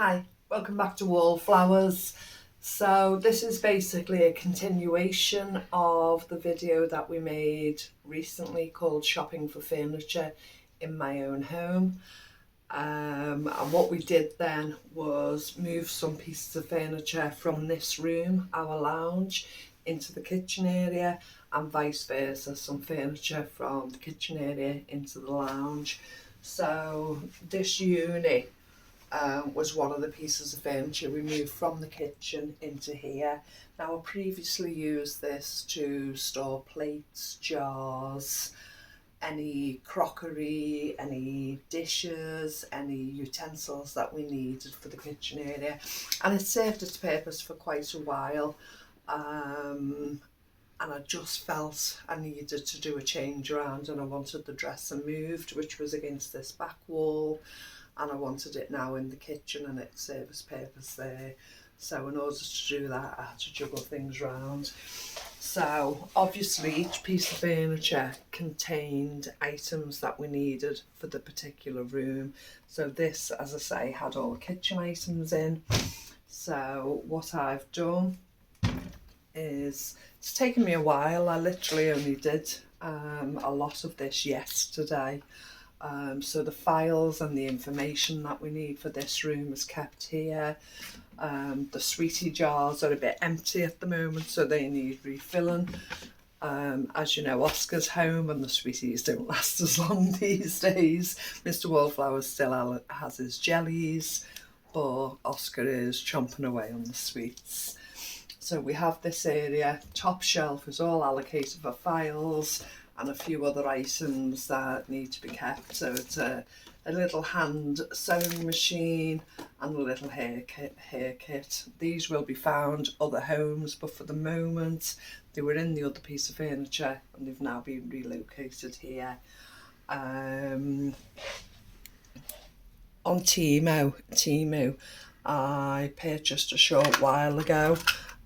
Hi, welcome back to Wallflowers. So this is basically a continuation of the video that we made recently called Shopping for Furniture in My Own Home. And what we did then was move some pieces of furniture from this room, our lounge, into the kitchen area, and vice versa, some furniture from the kitchen area into the lounge. So this unit was one of the pieces of furniture we moved from the kitchen into here. Now I previously used this to store plates, jars, any crockery, any dishes, any utensils that we needed for the kitchen area, and it served its purpose for quite a while. And I just felt I needed to do a change around, and I wanted the dresser moved, which was against this back wall, and I wanted it now in the kitchen and it served its purpose there. So in order to do that, I had to juggle things around. So obviously each piece of furniture contained items that we needed for the particular room. So this, as I say, had all the kitchen items in. So what I've done is, it's taken me a while. I literally only did a lot of this yesterday. So the files and the information that we need for this room is kept here. The sweetie jars are a bit empty at the moment, so they need refilling. As you know, Oscar's home and the sweeties don't last as long these days. Mr. Wallflowers still has his jellies, but Oscar is chomping away on the sweets. So we have this area, top shelf is all allocated for files and a few other items that need to be kept. So it's a little hand sewing machine and a little hair kit. These will be found other homes, but for the moment they were in the other piece of furniture and they've now been relocated here. On Temu, I purchased a short while ago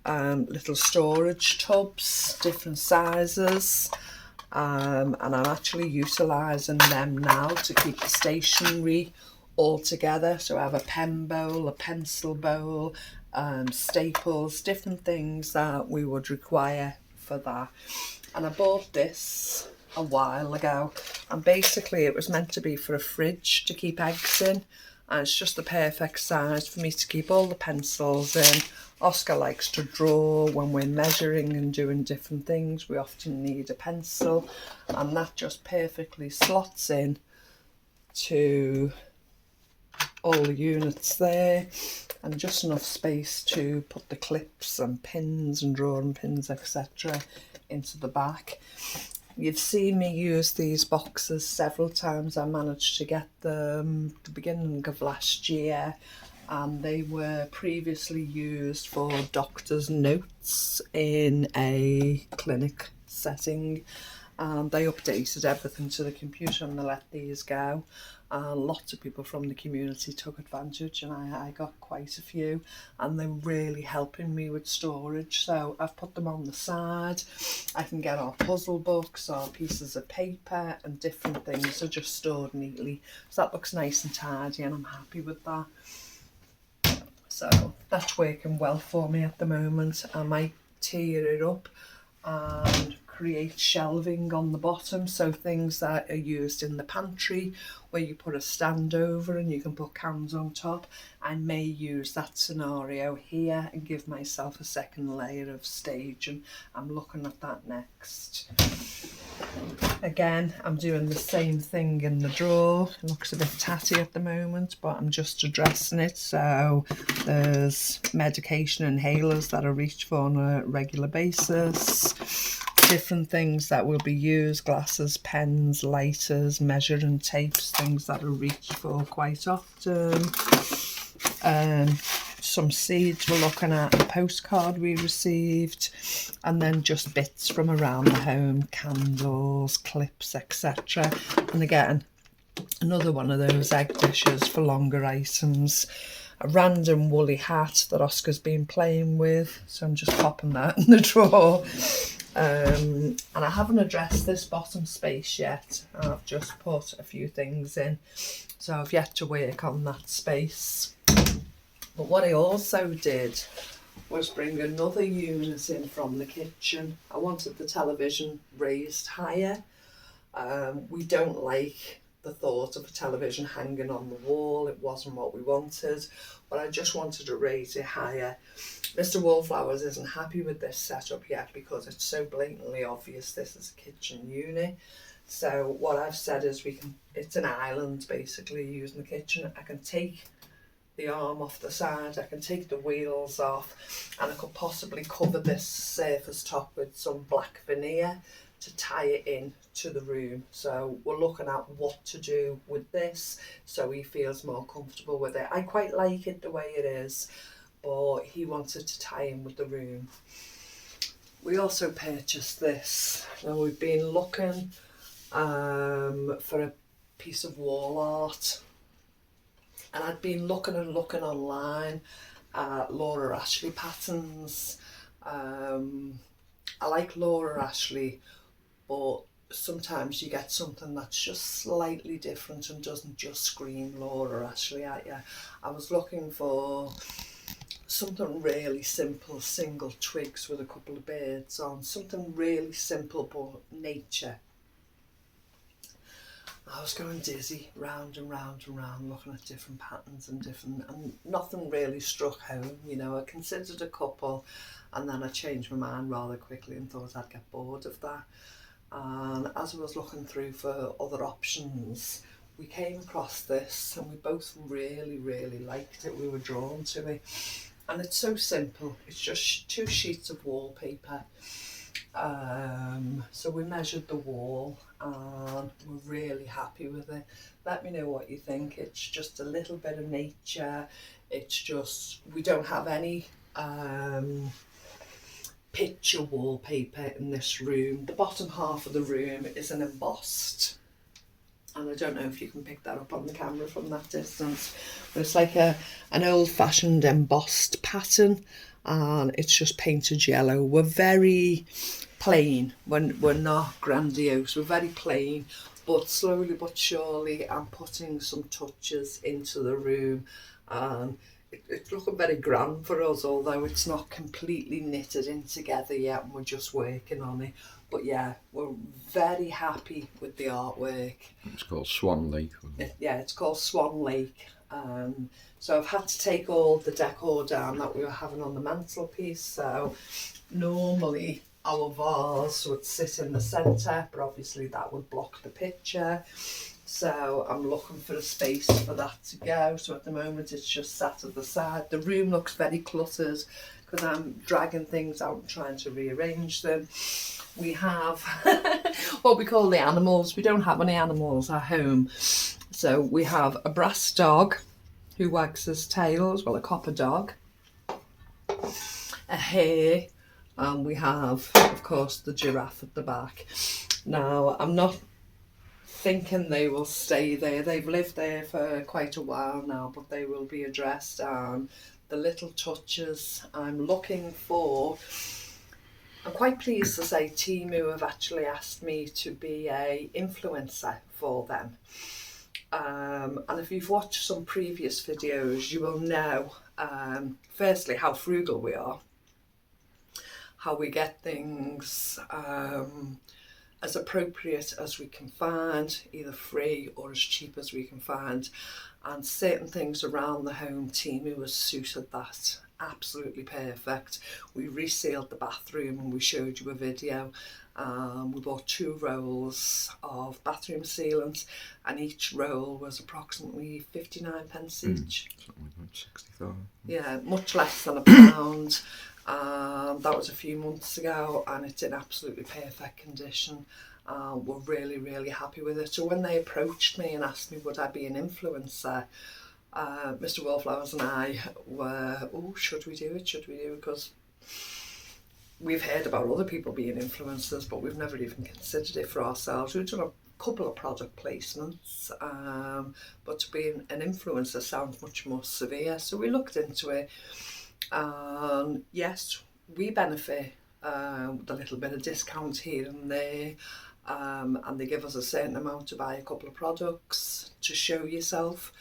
little storage tubs, different sizes. And I'm actually utilising them now to keep the stationery all together. So I have a pen bowl, a pencil bowl, staples, different things that we would require for that. And I bought this a while ago, and basically it was meant to be for a fridge to keep eggs in, and it's just the perfect size for me to keep all the pencils in. Oscar likes to draw when we're measuring and doing different things. We often need a pencil, and that just perfectly slots in to all the units there, and just enough space to put the clips and pins and drawing pins, etc. into the back. You've seen me use these boxes several times. I managed to get them at the beginning of last year, and they were previously used for doctor's notes in a clinic setting. They updated everything to the computer and they let these go. Lots of people from the community took advantage, and I got quite a few, and they're really helping me with storage. So I've put them on the side. I can get our puzzle books or pieces of paper and different things are just stored neatly. So that looks nice and tidy, and I'm happy with that. So that's working well for me at the moment. I might tier it up and create shelving on the bottom, so things that are used in the pantry where you put a stand over and you can put cans on top, I may use that scenario here and give myself a second layer of stage, and I'm looking at that next. Again, I'm doing the same thing in the drawer. It looks a bit tatty at the moment, but I'm just addressing it. So there's medication inhalers that I reach for on a regular basis, different things that will be used, glasses, pens, lighters, measuring tapes, things that I reach for quite often. Some seeds we're looking at, a postcard we received, and then just bits from around the home, candles, clips, etc. And again, another one of those egg dishes for longer items. A random woolly hat that Oscar's been playing with, so I'm just popping that in the drawer. And I haven't addressed this bottom space yet. I've just put a few things in, so I've yet to work on that space. But what I also did was bring another unit in from the kitchen. I wanted the television raised higher. We don't like the thought of a television hanging on the wall. It wasn't what we wanted, but I just wanted to raise it higher. Mr. Wallflowers isn't happy with this setup yet because it's so blatantly obvious this is a kitchen unit. So what I've said is it's an island basically using the kitchen. I can take the arm off the side, I can take the wheels off, and I could possibly cover this surface top with some black veneer to tie it in to the room. So we're looking at what to do with this so he feels more comfortable with it. I quite like it the way it is, but he wanted to tie in with the room. We also purchased this. Now we've been looking for a piece of wall art, and I'd been looking online at Laura Ashley patterns. I like Laura Ashley, but sometimes you get something that's just slightly different and doesn't just scream Laura Ashley at you. I was looking for something really simple, single twigs with a couple of birds on, something really simple but nature. I was going dizzy, round and round and round, looking at different patterns and nothing really struck home. You know, I considered a couple, and then I changed my mind rather quickly and thought I'd get bored of that. And as I was looking through for other options, we came across this, and we both really liked it. We were drawn to it, and it's so simple. It's just 2 sheets of wallpaper. So we measured the wall and we're really happy with it. Let me know what you think. It's just a little bit of nature. It's just, we don't have any picture wallpaper in this room. The bottom half of the room is an embossed, and I don't know if you can pick that up on the camera from that distance, but it's like an old-fashioned embossed pattern, and it's just painted yellow. We're very plain, we're not grandiose, we're very plain, but slowly but surely I'm putting some touches into the room, and it's looking very grand for us, although it's not completely knitted in together yet, and we're just working on it. But yeah, we're very happy with the artwork. It's called Swan Lake. Yeah, it's called Swan Lake. So I've had to take all the decor down that we were having on the mantelpiece. So normally our vase would sit in the centre, but obviously that would block the picture. So I'm looking for a space for that to go. So at the moment it's just sat at the side. The room looks very cluttered because I'm dragging things out and trying to rearrange them. We have what we call the animals. We don't have any animals at home. So we have a brass dog who wags his tails, well, a copper dog, a hare, and we have, of course, the giraffe at the back. Now, I'm not thinking they will stay there. They've lived there for quite a while now, but they will be addressed. And the little touches I'm looking for, I'm quite pleased to say Temu have actually asked me to be a influencer for them. And if you've watched some previous videos, you will know, firstly, how frugal we are, how we get things as appropriate as we can find, either free or as cheap as we can find. And certain things around the home, Temu has suited that absolutely perfect. We resealed the bathroom and we showed you a video. We bought 2 rolls of bathroom sealants, and each roll was approximately 59 pence each. Something like 65. Yeah, much less than £1. That was a few months ago, and it's in absolutely perfect condition. We're really happy with it. So when they approached me and asked me would I be an influencer, Mr. Wallflowers and I were, should we do it? Because we've heard about other people being influencers, but we've never even considered it for ourselves. We've done a couple of product placements, but to be an influencer sounds much more severe. So we looked into it. Yes, we benefit with a little bit of discount here and there, and they give us a certain amount to buy a couple of products to show yourself.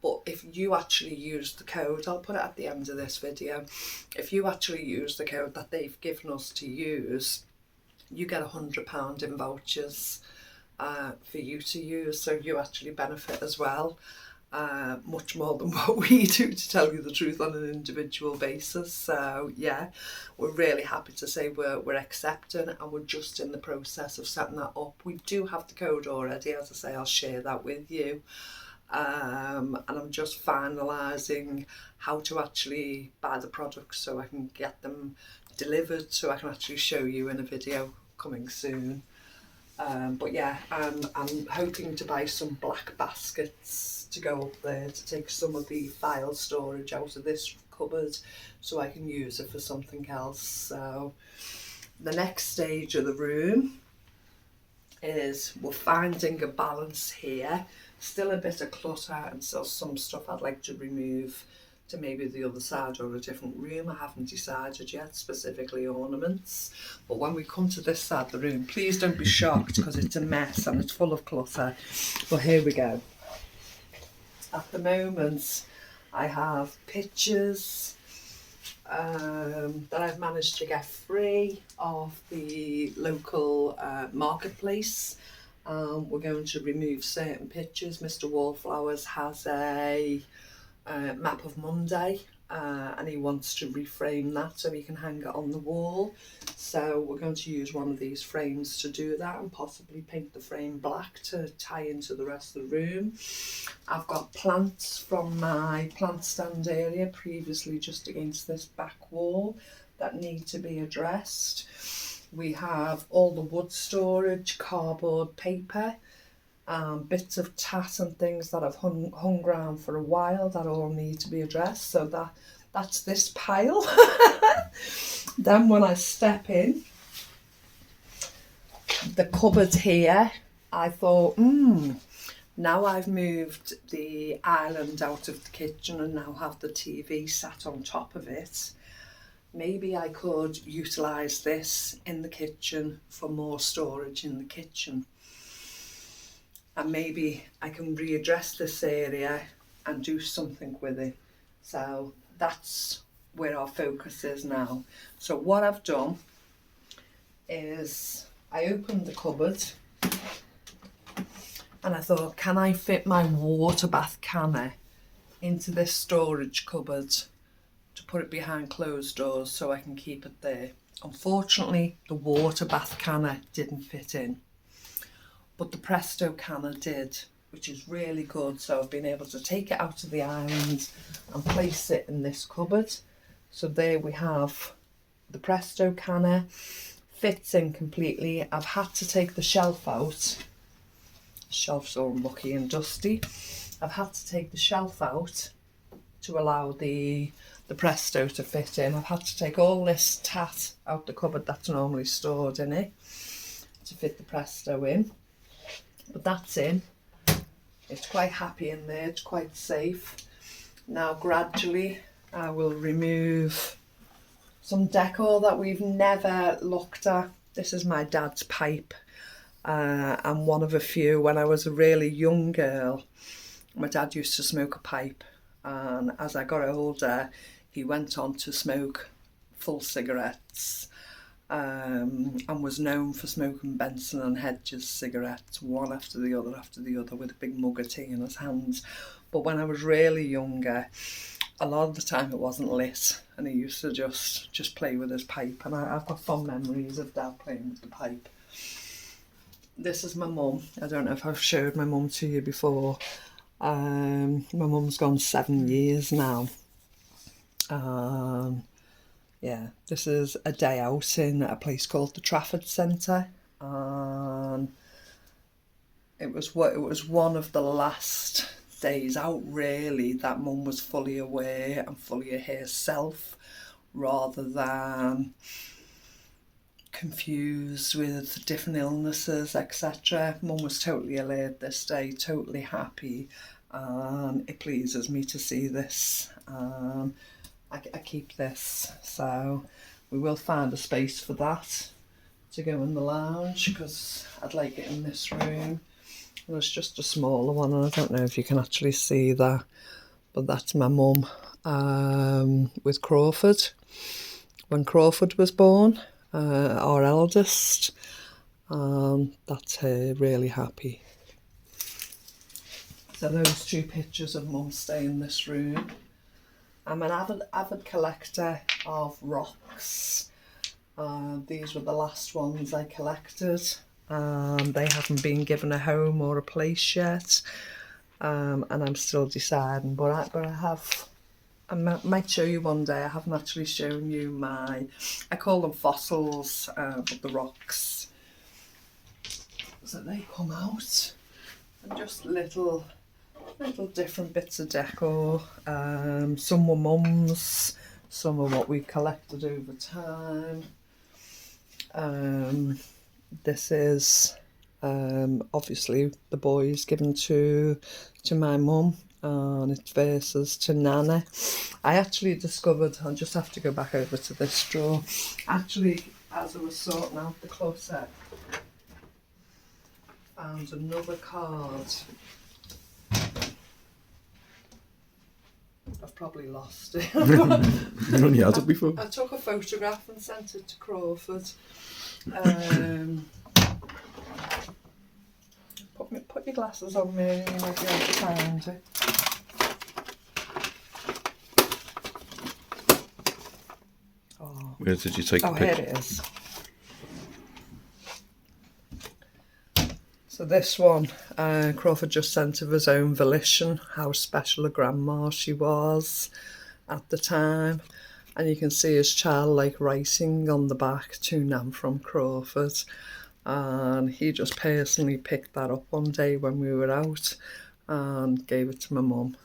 But if you actually use the code, I'll put it at the end of this video, if you actually use the code that they've given us to use, you get £100 in vouchers for you to use, so you actually benefit as well, much more than what we do, to tell you the truth, on an individual basis. So yeah, we're really happy to say we're accepting, and we're just in the process of setting that up. We do have the code already, as I say, I'll share that with you. And I'm just finalising how to actually buy the products so I can get them delivered, so I can actually show you in a video coming soon. But yeah, I'm hoping to buy some black baskets to go up there to take some of the file storage out of this cupboard so I can use it for something else. So the next stage of the room is we're finding a balance here. Still a bit of clutter and still some stuff I'd like to remove to maybe the other side or a different room. I haven't decided yet, specifically ornaments. But when we come to this side of the room, please don't be shocked because it's a mess and it's full of clutter. But here we go. At the moment, I have pictures that I've managed to get free off the local marketplace. We're going to remove certain pictures. Mr. Wallflowers has a map of Monday, and he wants to reframe that so he can hang it on the wall. So we're going to use one of these frames to do that, and possibly paint the frame black to tie into the rest of the room. I've got plants from my plant stand area previously just against this back wall that need to be addressed. We have all the wood storage, cardboard, paper, bits of tat and things that have hung around for a while that all need to be addressed. So that's this pile. Then when I step in, the cupboard here, I thought, now I've moved the island out of the kitchen and now have the TV sat on top of it. Maybe I could utilise this in the kitchen for more storage in the kitchen. And maybe I can readdress this area and do something with it. So that's where our focus is now. So what I've done is I opened the cupboard and I thought, can I fit my water bath canner into this storage cupboard to put it behind closed doors so I can keep it there? Unfortunately, the water bath canner didn't fit in, but the Presto canner did, which is really good. So I've been able to take it out of the island and place it in this cupboard. So there we have the Presto canner, fits in completely. I've had to take the shelf out. The shelf's all mucky and dusty. I've had to take the shelf out to allow the Presto to fit in. I've had to take all this tat out the cupboard that's normally stored in it to fit the Presto in. But that's in. It's quite happy in there, it's quite safe. Now gradually I will remove some decor that we've never looked at. This is my dad's pipe, and one of a few. When I was a really young girl, my dad used to smoke a pipe, and as I got older he went on to smoke full cigarettes. And was known for smoking Benson and Hedges cigarettes, one after the other, with a big mug of tea in his hands. But when I was really younger, a lot of the time it wasn't lit, and he used to just play with his pipe, and I've got fond memories of Dad playing with the pipe. This is my mum. I don't know if I've showed my mum to you before. My mum's gone 7 years now. Yeah, this is a day out in a place called the Trafford Centre, and it was one of the last days out really that Mum was fully aware and fully herself, rather than confused with different illnesses, etc. Mum was totally alert this day, totally happy, and it pleases me to see this. I keep this, so we will find a space for that to go in the lounge because I'd like it in this room. And it's just a smaller one, and I don't know if you can actually see that, but that's my mum with Crawford. When Crawford was born, our eldest, that's her really happy. So those two pictures of mum stay in this room. I'm an avid collector of rocks. These were the last ones I collected. They haven't been given a home or a place yet, and I'm still deciding. But I have. I might show you one day. I haven't actually shown you I call them fossils, but the rocks. So they come out, and just little different bits of decor. Some were mum's, some are what we collected over time. This is obviously the boys given to my mum, and it's verses to Nana. I actually discovered, I'll just have to go back over to this drawer. Actually, as I was sorting out the closet, found another card. I've probably lost it. You only had it before. I took a photograph and sent it to Crawford. Put your glasses on me and you might be able to find it. Oh. Where did you take the Here picture? it is. So this one, Crawford just sent of his own volition, how special a grandma she was at the time. And you can see his childlike writing on the back, to Nan from Crawford. And he just personally picked that up one day when we were out and gave it to my mum.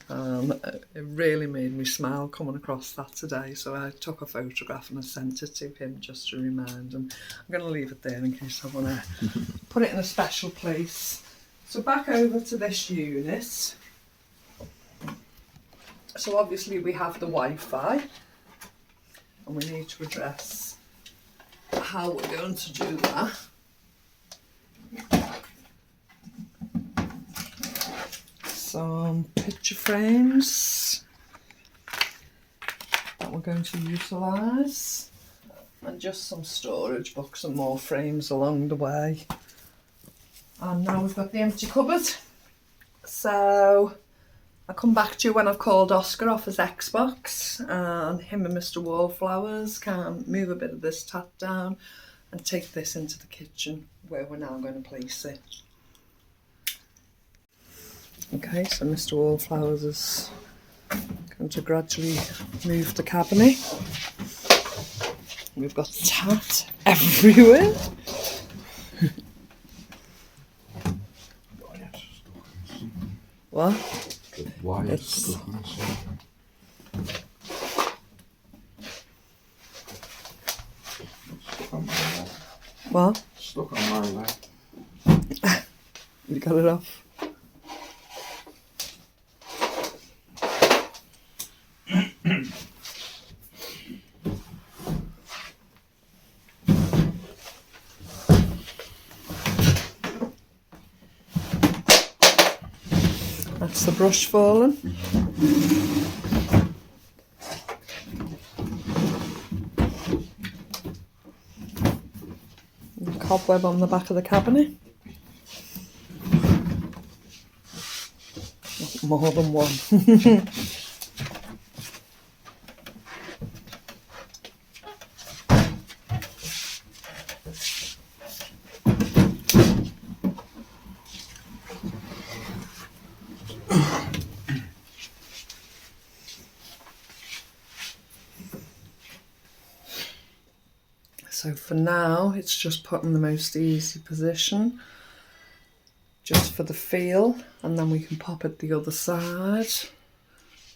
It really made me smile coming across that today. So I took a photograph and I sent it to him just to remind him. I'm going to leave it there in case I want to put it in a special place. So back over to this unit. So obviously we have the Wi-Fi. And we need to address how we're going to do that. Some picture frames that we're going to utilise, and just some storage books and more frames along the way. And now we've got the empty cupboard. So I'll come back to you when I've called Oscar off his Xbox, and him and Mr. Wallflowers can move a bit of this tat down and take this into the kitchen where we're now going to place it. Okay, so Mr. Wallflowers is going to gradually move the cabinet. We've got tat everywhere. What? Why It's what? stuck on my leg. You got it off? That's the brush falling. Cobweb on the back of the cabinet. More than one. So for now, it's just put in the most easy position, just for the feel, and then we can pop it the other side.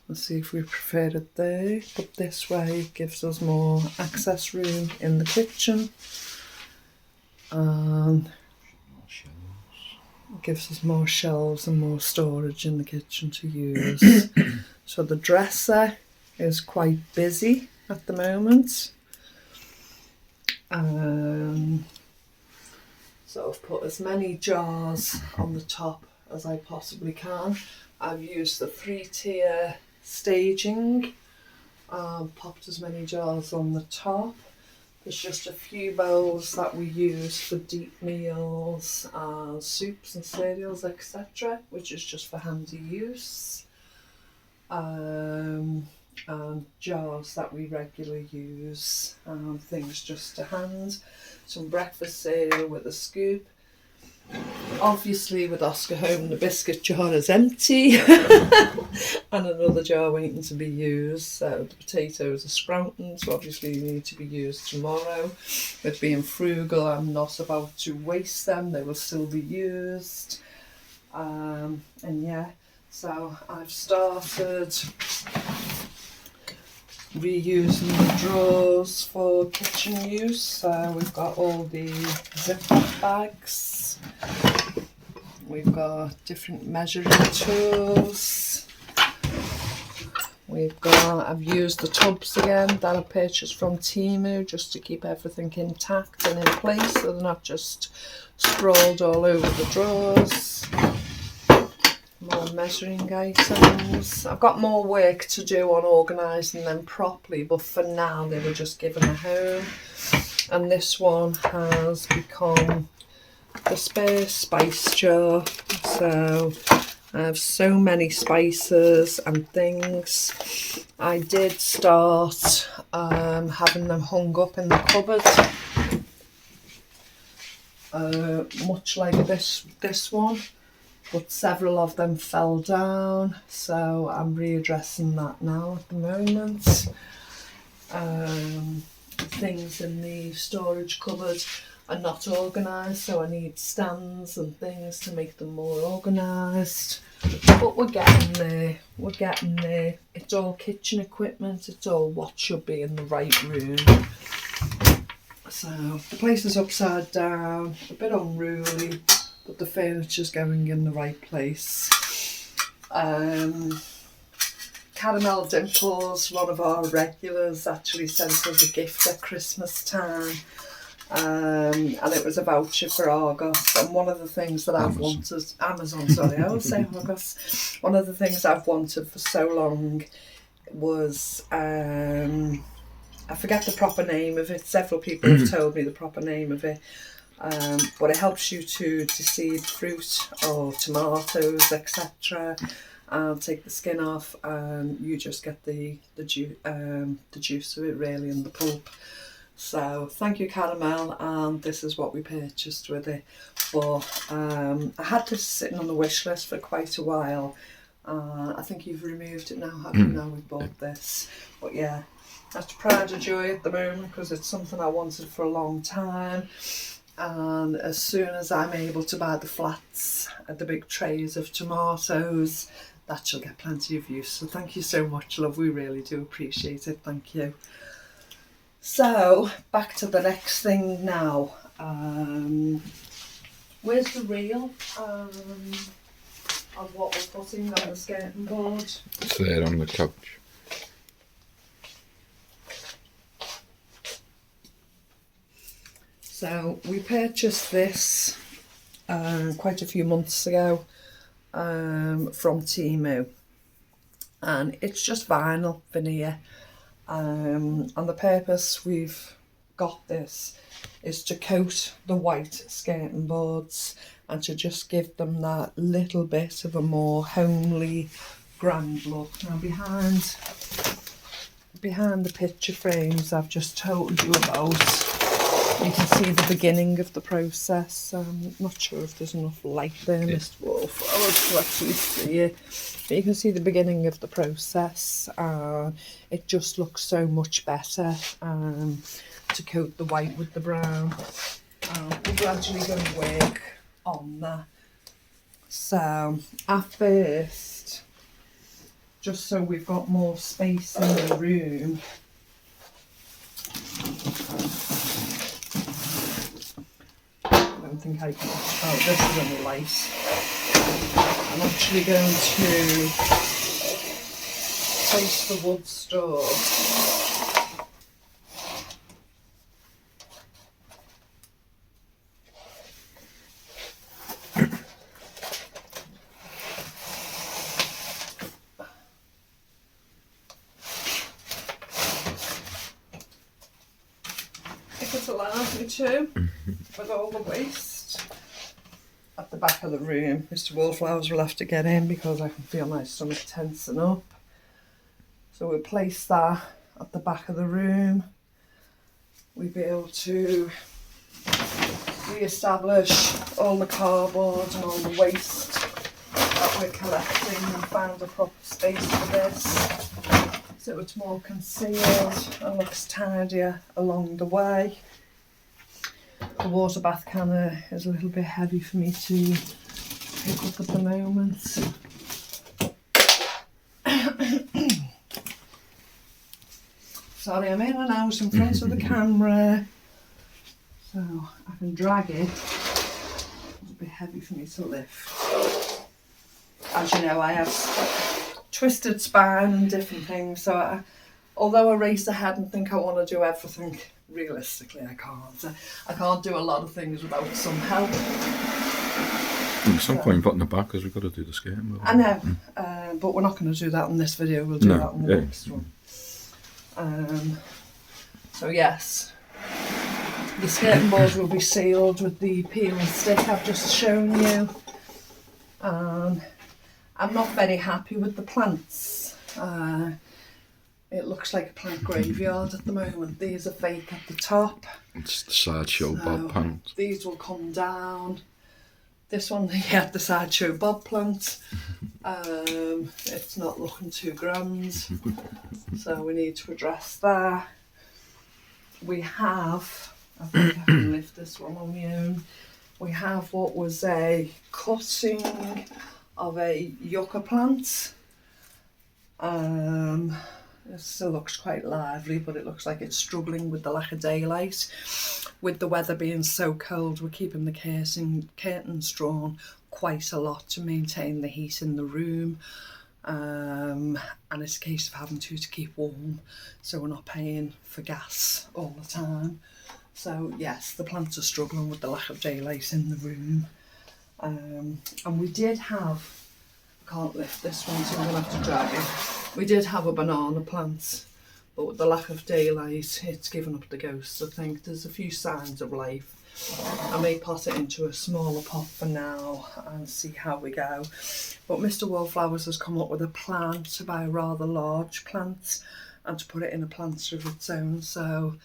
Let's see if we prefer it there, but this way it gives us more access room in the kitchen. And it gives us more shelves and more storage in the kitchen to use. So the dresser is quite busy at the moment. So I've put as many jars on the top as I possibly can. I've used the 3-tier staging, popped as many jars on the top. There's just a few bowls that we use for deep meals, soups and cereals, etc., which is just for handy use. And jars that we regularly use, things just to hand. Some breakfast cereal with a scoop. Obviously with Oscar home the biscuit jar is empty and another jar waiting to be used. So the potatoes are sprouting, so obviously they need to be used tomorrow. With being frugal, I'm not about to waste them, they will still be used. And yeah, so I've started reusing the drawers for kitchen use. So we've got all the Ziploc bags, we've got different measuring tools, I've used the tubs again that I purchased from Temu just to keep everything intact and in place so they're not just sprawled all over the drawers. More measuring items. I've got more work to do on organising them properly, but for now they were just given a home. And this one has become the spare spice jar. So I have so many spices and things. I did start having them hung up in the cupboard, much like this one. But several of them fell down, so I'm readdressing that now at the moment. Things in the storage cupboard are not organised, so I need stands and things to make them more organised. But we're getting there, It's all kitchen equipment, it's all what should be in the right room. So the place is upside down, a bit unruly, but the furniture's going in the right place. Caramel Dimples, one of our regulars, actually sent us a gift at Christmas time, and it was a voucher for Argos. And one of the things that I've wanted, Amazon, sorry, I always say Argos. One of the things I've wanted for so long was, I forget the proper name of it. Several people have told me the proper name of it. But it helps you to deseed fruit or tomatoes, etc. And take the skin off, and you just get the juice of it really, and the pulp. So thank you, Caramel, and this is what we purchased with it. But I had this sitting on the wish list for quite a while. I think you've removed it now, haven't you? Now we've bought this. But yeah, that's pride of joy at the moment because it's something I wanted for a long time. And as soon as I'm able to buy the flats and the big trays of tomatoes, that shall get plenty of use. So thank you so much, love. We really do appreciate it. Thank you. So back to the next thing now. Where's the reel of what we're putting on the skirting board? It's there on the couch. So we purchased this quite a few months ago from Temu, and it's just vinyl veneer, and the purpose we've got this is to coat the white skirting boards and to just give them that little bit of a more homely, grand look. Now behind the picture frames I've just told you about, you can see the beginning of the process. I'm not sure if there's enough light there, Mr. Wolf, to actually see it. But you can see the beginning of the process. It just looks so much better to coat the white with the brown. We're gradually going to work on that. So at first, just so we've got more space in the room, I don't think I can. Oh, this is only light. I'm actually going to place the wood stove to with all the waste. At the back of the room, Mr. Wallflowers will have to get in because I can feel my stomach tensing up. So we'll place that at the back of the room. We'll be able to re-establish all the cardboard and all the waste that we're collecting and find a proper space for this so it's more concealed and looks tidier along the way. The water bath canner is a little bit heavy for me to pick up at the moment. Sorry, I'm in and out in front of the camera, so I can drag it. It's a bit heavy for me to lift. As you know, I have twisted spine and different things, so although I race ahead and think I want to do everything, realistically I can't. I can't do a lot of things without some help. There's some point putting it back because we've got to do the skating. I know, but we're not going to do that in this video, we'll do that in the next one. So yes, the skirting board will be sealed with the peel and stick I've just shown you. I'm not very happy with the plants. It looks like a plant graveyard at the moment. These are fake at the top. It's the sideshow bob plant. These will come down. This one, yeah, the sideshow bob plant. It's not looking too grand, so we need to address that. We have, I think I can lift this one on my own. We have what was a cutting of a yucca plant. It still looks quite lively, but it looks like it's struggling with the lack of daylight. With the weather being so cold, we're keeping the curtains drawn quite a lot to maintain the heat in the room. And it's a case of having to keep warm, so we're not paying for gas all the time. So yes, the plants are struggling with the lack of daylight in the room. And we did have, I can't lift this one, so I'm going to have to drag it. We did have a banana plant, but with the lack of daylight, it's given up the ghost. I think there's a few signs of life. I may pot it into a smaller pot for now and see how we go. But Mr. Wallflowers has come up with a plan to buy a rather large plant and to put it in a planter of its own. So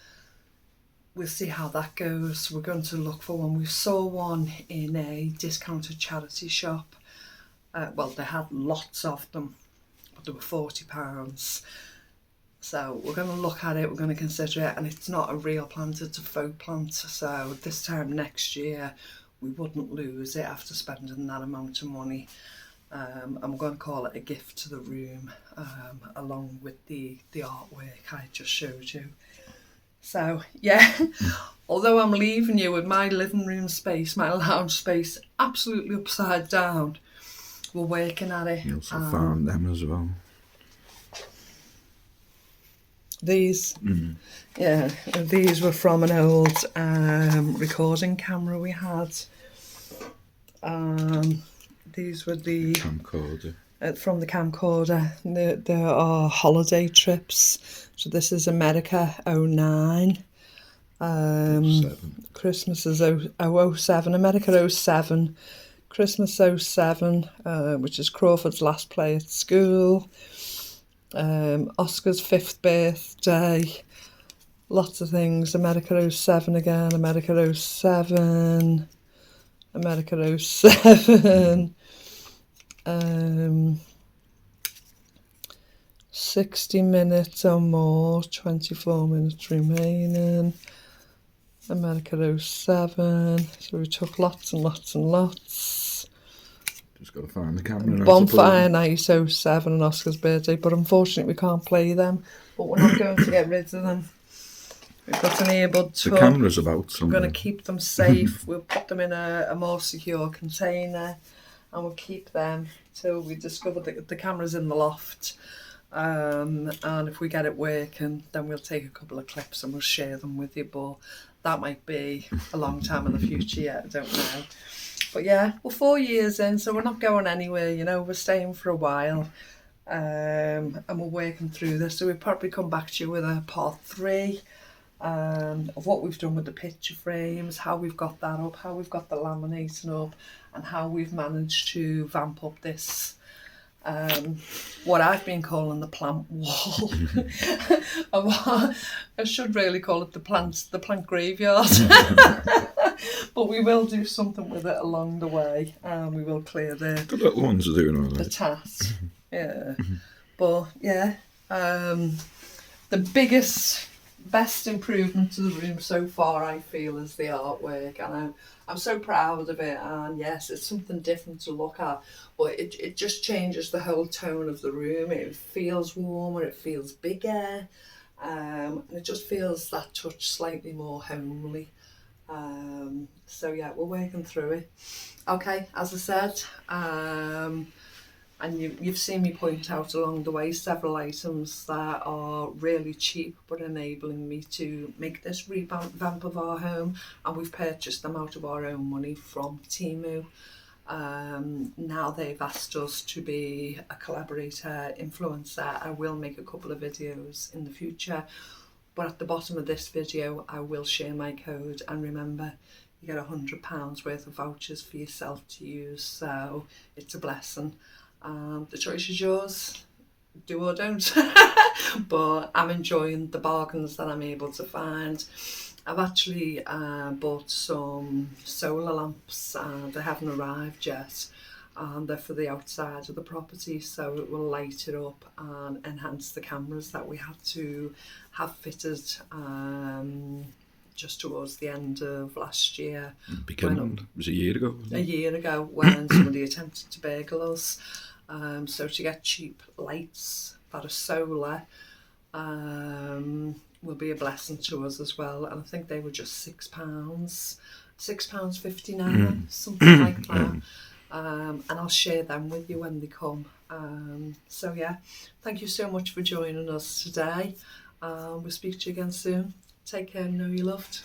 we'll see how that goes. We're going to look for one. We saw one in a discounted charity shop. Well, they had lots of them, but they were £40. So we're going to look at it, we're going to consider it, and it's not a real plant, it's a faux plant. So this time next year, we wouldn't lose it after spending that amount of money. And we're going to call it a gift to the room, along with the artwork I just showed you. So yeah, although I'm leaving you with my living room space, my lounge space, absolutely upside down, we're working at it. You also found them as well. These, yeah, these were from an old recording camera we had. These were the camcorder. From the camcorder. There are holiday trips. So this is America 09. 07. Christmas is 07. America 07. Christmas 07, which is Crawford's last play at school. Oscar's 5th birthday, lots of things. America 07 again, America 07, America 07, 60 minutes or more, 24 minutes remaining, America 07, so we took lots and lots and lots. Just got to find the camera. Bonfire Night 07 and Oscar's birthday, but unfortunately we can't play them. But we're not going to get rid of them. We've got an earbud tub. The camera's about somewhere. We're going to keep them safe. We'll put them in a more secure container and we'll keep them till we discover that the camera's in the loft. And if we get it working, then we'll take a couple of clips and we'll share them with you. But that might be a long time in the future yet, I don't know. But yeah, we're 4 years in, so we're not going anywhere, you know, we're staying for a while. And we're working through this, so we'll probably come back to you with a part 3. of what we've done with the picture frames, how we've got that up, how we've got the laminating up, and how we've managed to vamp up this what I've been calling the plant wall. I should really call it the plant graveyard. But we will do something with it along the way, and we will clear the little ones are doing all the right. task. Yeah. But yeah, the best improvement to the room so far, I feel, is the artwork, and I'm so proud of it. And yes, it's something different to look at, but it just changes the whole tone of the room. It feels warmer, it feels bigger, and it just feels that touch slightly more homely. So yeah, we're working through it. Okay, as I said, and you've seen me point out along the way several items that are really cheap but enabling me to make this revamp of our home, and we've purchased them out of our own money from Temu. Now they've asked us to be a collaborator influencer. I will make a couple of videos in the future, but at the bottom of this video I will share my code, and remember, you get £100 worth of vouchers for yourself to use, so it's a blessing. The choice is yours, do or don't. But I'm enjoying the bargains that I'm able to find. I've actually bought some solar lamps, they haven't arrived yet, and they're for the outside of the property, so it will light it up and enhance the cameras that we had to have fitted just towards the end of last year. Beginning, it was a year ago. A year ago, when somebody attempted to burgle us. So to get cheap lights that are solar will be a blessing to us as well. And I think they were just £6.59, something like that. And I'll share them with you when they come. So yeah, thank you so much for joining us today. We'll speak to you again soon. Take care and know you're loved.